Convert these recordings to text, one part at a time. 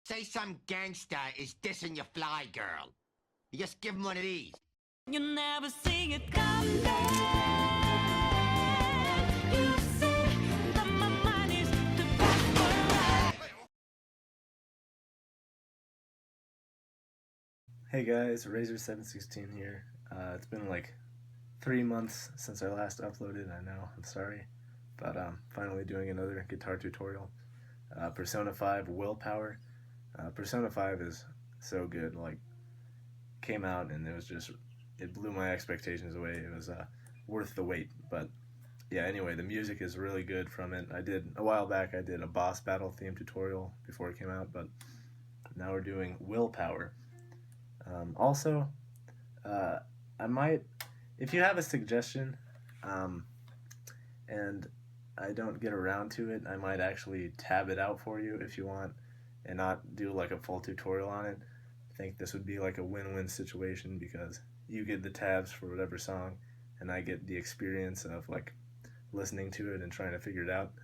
Say some gangsta is dissing your fly girl. You just give him one of these. You never see it coming. You say that my mind is too backward. Hey guys, Razor716 here. It's been like 3 months since I last uploaded, I know, I'm sorry. But I'm finally doing another guitar tutorial. Persona 5 Willpower. Persona 5 is so good, like, came out and it blew my expectations away. It was worth the wait. But yeah, anyway, the music is really good from it. A while back I did a boss battle theme tutorial before it came out, but now we're doing Willpower. Also, I might, if you have a suggestion, and I don't get around to it, I might actually tab it out for you if you want, and not do like a full tutorial on it. I think this would be like a win-win situation because you get the tabs for whatever song, and I get the experience of like listening to it and trying to figure it out.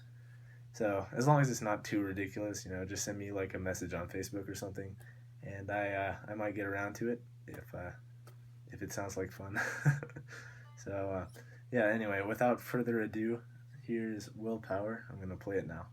So as long as it's not too ridiculous, just send me like a message on Facebook or something, and I might get around to it if it sounds like fun. So yeah, anyway, without further ado, here's Willpower. I'm gonna play it now.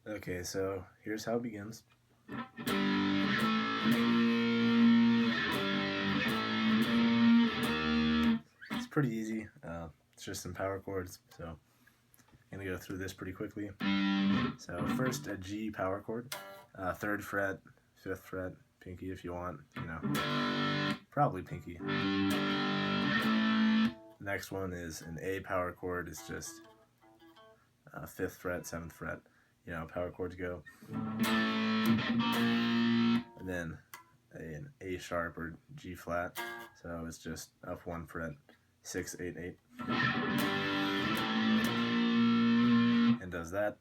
Okay, so here's how it begins. It's pretty easy. It's just some power chords, so I'm gonna go through this pretty quickly. So first, a G power chord, 3rd fret, 5th fret, pinky if you want, probably pinky. The next one is an A power chord. It's just 5th fret, 7th fret. Power chords go. And then an A sharp or G flat, so it's just up 1 fret, 6, 8, 8. does that.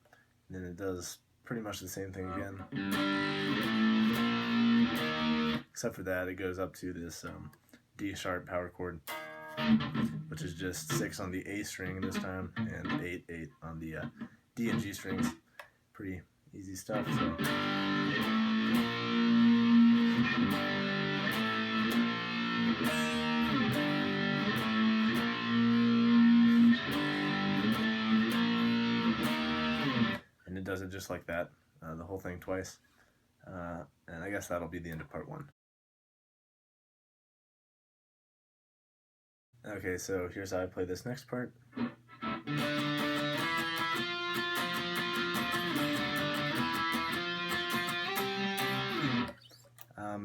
And then it does pretty much the same thing again. Except for that, it goes up to this D sharp power chord, which is just 6 on the A string this time, and 8, 8 on the D and G strings. Pretty easy stuff. So. And it does it just like that, the whole thing twice. And I guess that'll be the end of part 1. Okay, so here's how I play this next part.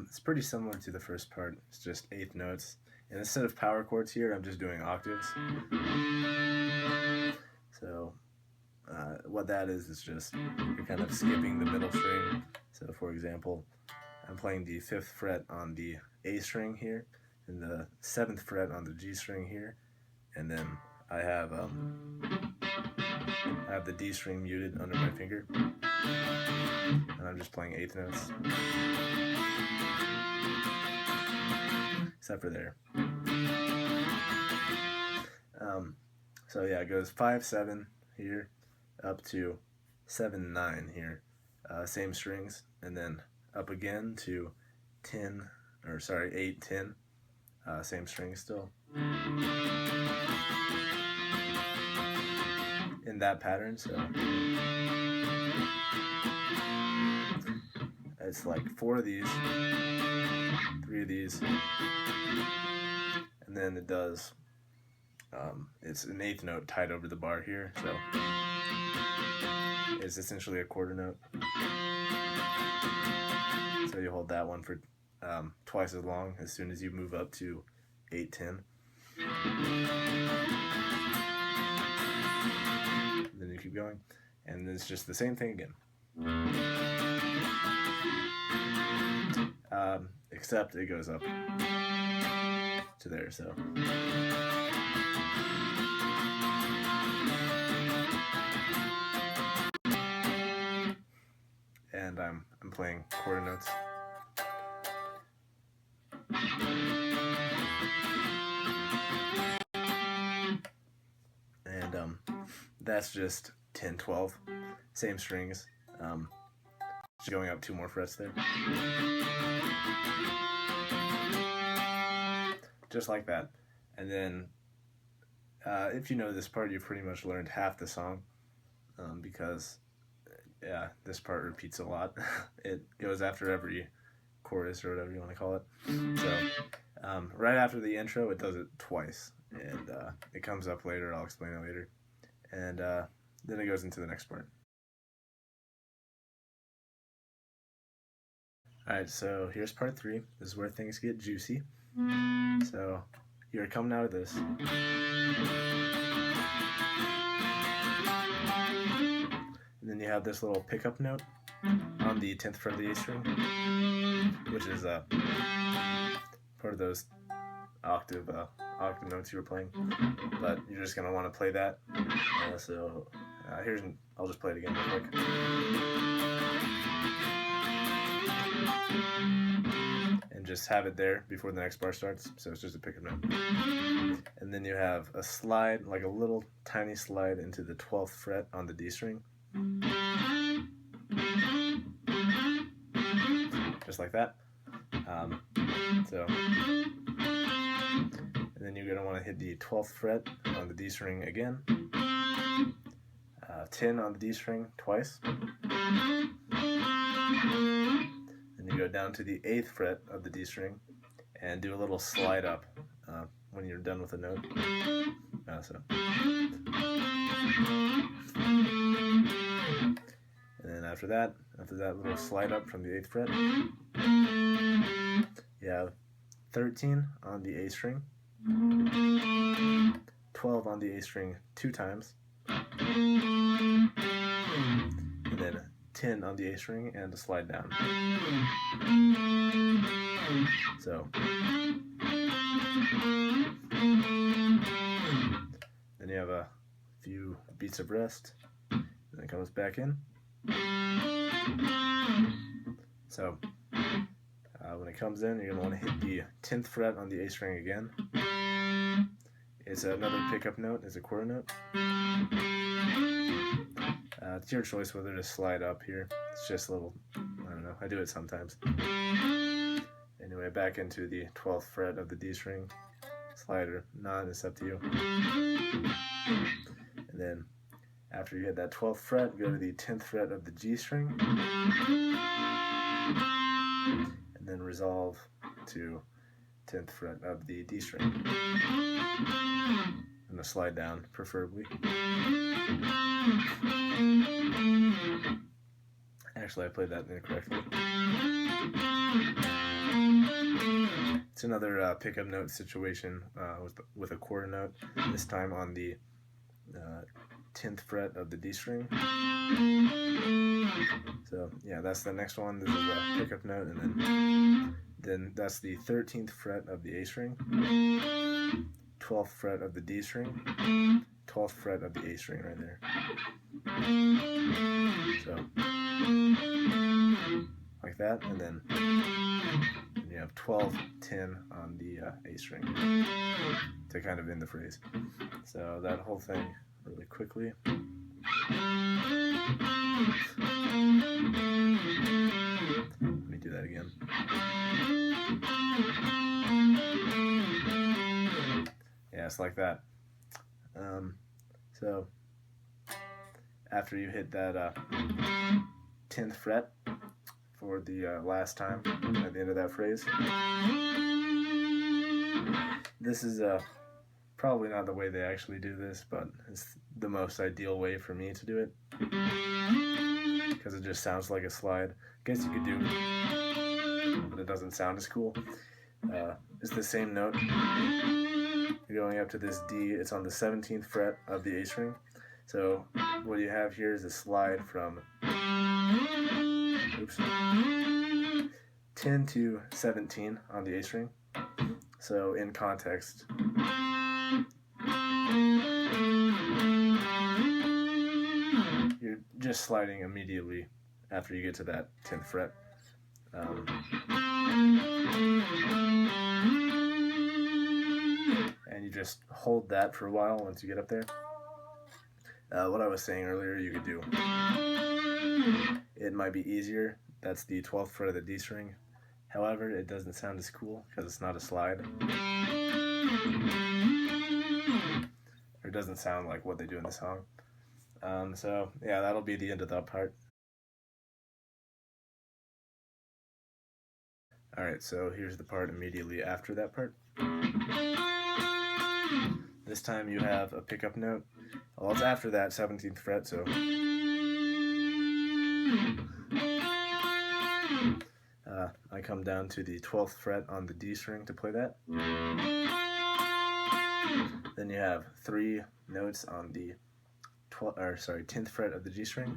It's pretty similar to the first part. It's just 8th notes. And instead of power chords here, I'm just doing octaves. So what that is just you're kind of skipping the middle string. So for example, I'm playing the 5th fret on the A string here, and the 7th fret on the G string here, and then I have the D string muted under my finger, and I'm just playing 8th notes, except for there. So yeah, it goes 5, 7 here, up to 7, 9 here, same strings, and then up again to 8, 10, same string still. In that pattern, so it's like 4 of these, 3 of these, and then it does, it's an 8th note tied over the bar here, so it's essentially a quarter note. So you hold that one for twice as long as soon as you move up to 8, 10. Then you keep going, and then it's just the same thing again. Except it goes up to there, so. And I'm playing quarter notes. And that's just 10, 12, same strings, just going up 2 more frets there. Just like that. And then if you know this part, you've pretty much learned half the song, because yeah, this part repeats a lot. It goes after every chorus or whatever you want to call it. So right after the intro, it does it twice, and it comes up later. I'll explain it later. And then it goes into the next part. Alright, so here's part 3. This is where things get juicy. So you're coming out of this. And then you have this little pickup note on the 10th fret of the A string, which is part of those octave notes you were playing. But you're just going to want to play that. I'll just play it again real quick. And just have it there before the next bar starts, so it's just a pickup note. And then you have a slide, like a little tiny slide into the 12th fret on the D string. Just like that. And then you're going to want to hit the 12th fret on the D string again. 10 on the D string twice. Then you go down to the 8th fret of the D string and do a little slide up when you're done with the note. And then after that little slide up from the 8th fret, you have 13 on the A string, 12 on the A string 2 times, and then 10 on the A string and a slide down. So then you have a few beats of rest, and then it comes back in. So when it comes in, you're going to want to hit the 10th fret on the A string again. It's another pickup note, it's a quarter note. It's your choice whether to slide up here. It's just a little, I don't know, I do it sometimes. Anyway, back into the 12th fret of the D string. Slide or not, it's up to you. And then after you hit that 12th fret, go to the 10th fret of the G string. And then resolve to 10th fret of the D string. And a slide down, preferably. Actually, I played that incorrectly. It's another pickup note situation with a quarter note, this time on the 10th fret of the D string. So yeah, that's the next one. This is a pickup note, and then that's the 13th fret of the A string, 12th fret of the D string, 12th fret of the A string right there. So like that, and then you have 12, 10 on the A string to kind of end the phrase. So that whole thing really quickly. Let me do that again. Yeah, it's like that. So after you hit that 10th fret for the last time at the end of that phrase, this is probably not the way they actually do this, but it's the most ideal way for me to do it, because it just sounds like a slide. I guess you could do it, but it doesn't sound as cool. It's the same note. You're going up to this D. It's on the 17th fret of the A string. So what you have here is a slide from 10 to 17 on the A string. So in context, you're just sliding immediately after you get to that 10th fret. And you just hold that for a while once you get up there. What I was saying earlier, you could do, it might be easier. That's the 12th fret of the D string. However, it doesn't sound as cool because it's not a slide. Or it doesn't sound like what they do in the song. So yeah, that'll be the end of that part. Alright, so here's the part immediately after that part. This time you have a pickup note. Well, it's after that 17th fret, so I come down to the 12th fret on the D string to play that. Then you have 3 notes on the 10th fret of the G string.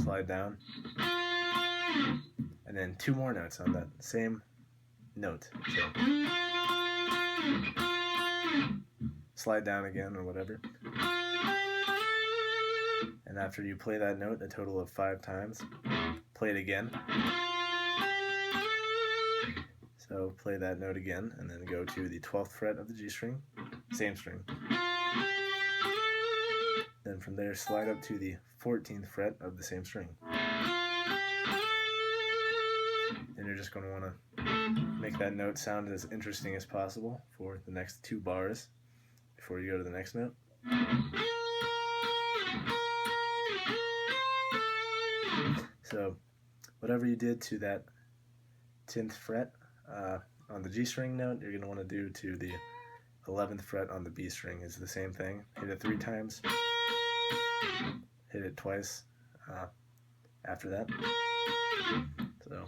Slide down. And then 2 more notes on that same note. So slide down again or whatever. And after you play that note a total of 5 times, play it again. So play that note again, and then go to the 12th fret of the G string, same string. Then from there, slide up to the 14th fret of the same string. And you're just going to want to make that note sound as interesting as possible for the next 2 bars before you go to the next note. So whatever you did to that 10th fret on the G string note, you're going to want to do to the 11th fret on the B string. Is the same thing. Hit it 3 times. Hit it twice after that. So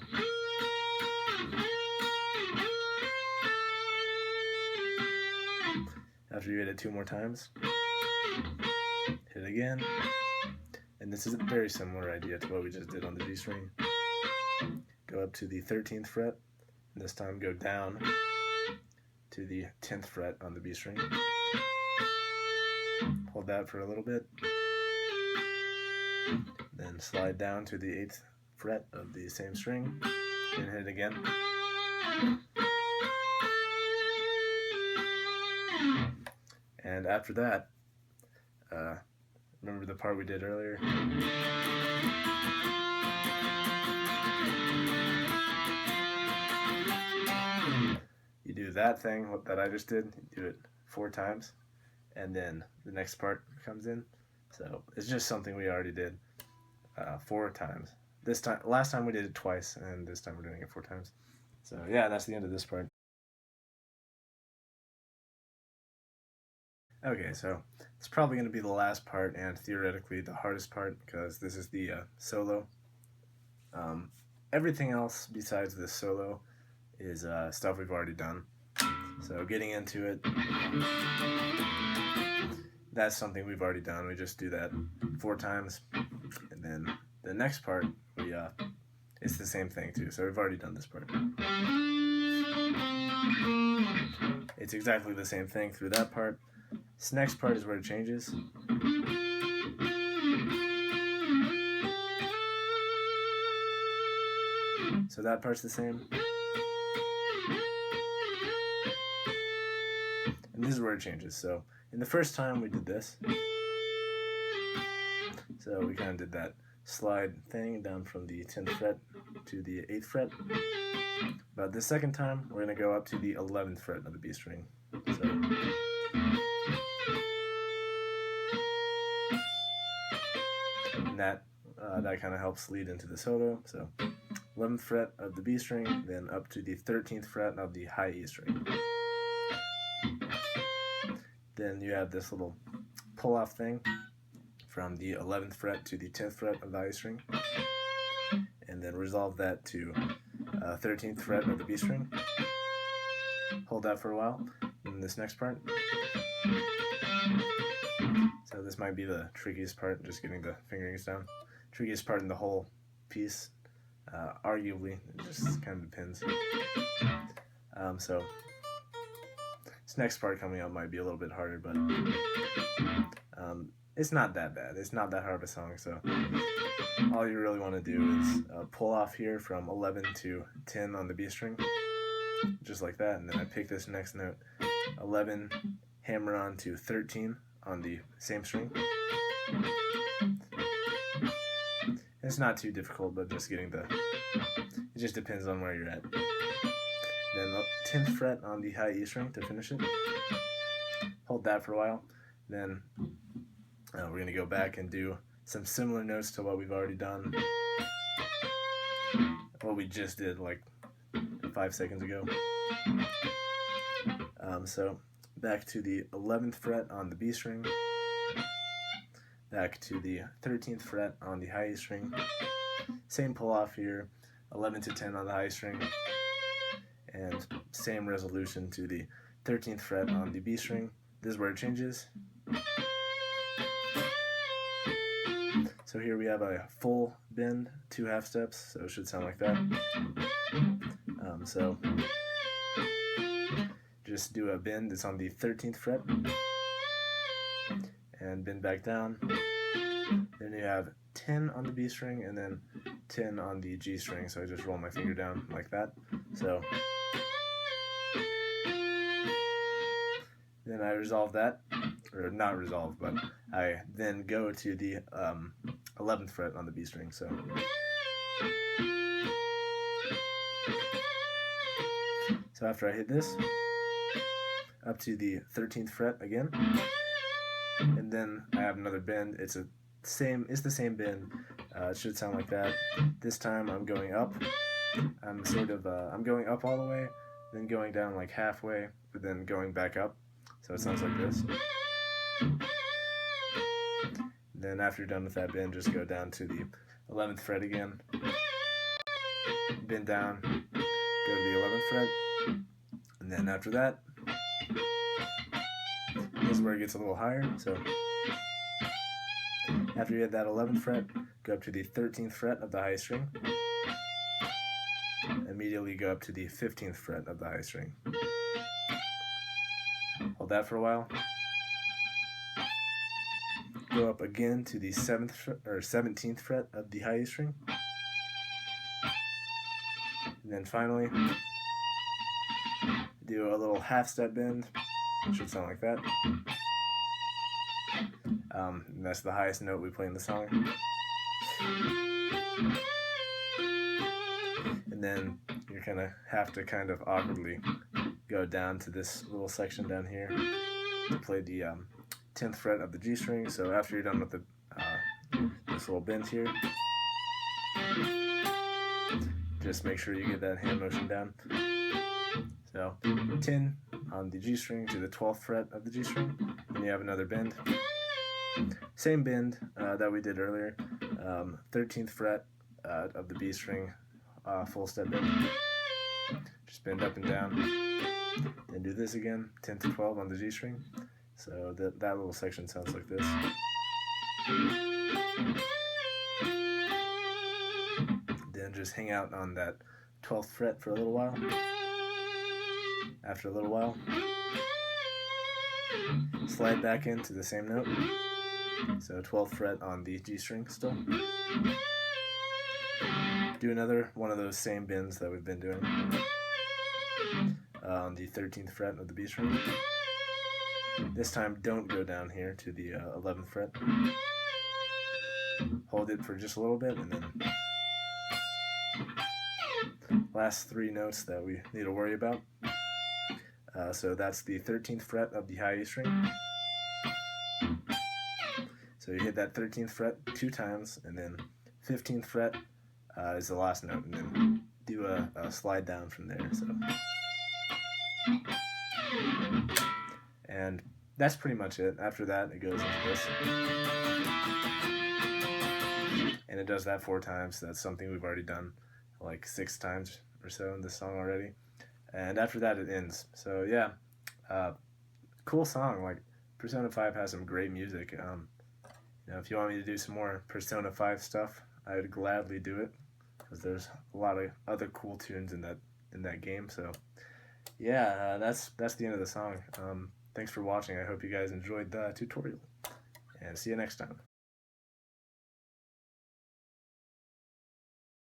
after you hit it 2 more times, hit it again. And this is a very similar idea to what we just did on the G string. Go up to the 13th fret, and this time go down to the 10th fret on the B string. Hold that for a little bit, Then slide down to the 8th fret of the same string and hit it again. And after that, remember the part we did earlier? You do that thing that I just did, you do it 4 times, and then the next part comes in. So it's just something we already did 4 times. Last time we did it twice, and this time we're doing it 4 times. So yeah, that's the end of this part. Okay, so it's probably going to be the last part, and theoretically the hardest part, because this is the solo. Everything else besides this solo is stuff we've already done. So getting into it, that's something we've already done. We just do that 4 times, and then the next part, it's the same thing too. So we've already done this part. It's exactly the same thing through that part. This next part is where it changes. So that part's the same. And this is where it changes. So in the first time we did this. So we kind of did that slide thing down from the 10th fret to the 8th fret. But the second time we're going to go up to the 11th fret of the B string. So and that kind of helps lead into the solo. So 11th fret of the B string, then up to the 13th fret of the high E string. Then you have this little pull-off thing from the 11th fret to the 10th fret of the I string, and then resolve that to 13th fret of the B string. Hold that for a while in this next part. So this might be the trickiest part, just getting the fingerings down. Trickiest part in the whole piece, arguably. It just kind of depends. So this next part coming up might be a little bit harder, but it's not that bad. It's not that hard of a song, so all you really want to do is pull off here from 11 to 10 on the B string, just like that, and then I pick this next note, 11, hammer on to 13 on the same string. It's not too difficult, but just getting it just depends on where you're at. Then the 10th fret on the high E string to finish it. Hold that for a while. Then we're going to go back and do some similar notes to what we've already done. What we just did like 5 seconds ago. So back to the 11th fret on the B string. Back to the 13th fret on the high E string. Same pull off here, 11 to 10 on the high string. And same resolution to the 13th fret on the B string. This is where it changes. So here we have a full bend, 2 half steps, so it should sound like that. So just do a bend that's on the 13th fret, and bend back down. Then you have 10 on the B string, and then 10 on the G string, so I just roll my finger down like that. So then I resolve that, or not resolve, but I then go to the 11th fret on the B string. So after I hit this, up to the 13th fret again, and then I have another bend. It's the same bend. It should sound like that. This time I'm going up. I'm going up all the way, then going down like halfway, but then going back up. So it sounds like this. Then after you're done with that bend, just go down to the 11th fret again. Bend down, go to the 11th fret, and then after that, this is where it gets a little higher. So after you hit that 11th fret, go up to the 13th fret of the high string. Immediately go up to the 15th fret of the high string. Hold that for a while. go up again to the 17th fret of the high E string. And then finally, do a little half step bend. It should sound like that. And that's the highest note we play in the song. And then you're gonna have to kind of awkwardly go down to this little section down here to play the 10th fret of the G string. So after you're done with the this little bend here, just make sure you get that hand motion down. So 10 on the G string to the 12th fret of the G string, and you have another bend. Same bend that we did earlier, 13th fret of the B string, full step bend. Just bend up and down. Then do this again, 10 to 12 on the G string. So that little section sounds like this. Then just hang out on that 12th fret for a little while. After a little while, slide back into the same note. So 12th fret on the G string still. Do another one of those same bends that we've been doing on the 13th fret of the B string. This time don't go down here to the 11th fret. Hold it for just a little bit, and then last three notes that we need to worry about. So that's the 13th fret of the high E string. So you hit that 13th fret 2 times, and then 15th fret is the last note, and then do a slide down from there. So, and that's pretty much it. After that, it goes into this, and it does that 4 times. That's something we've already done like 6 times or so in this song already. And after that, it ends. So yeah, cool song. Like, Persona 5 has some great music. You know, if you want me to do some more Persona 5 stuff, I would gladly do it, because there's a lot of other cool tunes in that game. So yeah, that's the end of the song. Thanks for watching. I hope you guys enjoyed the tutorial, and see you next time.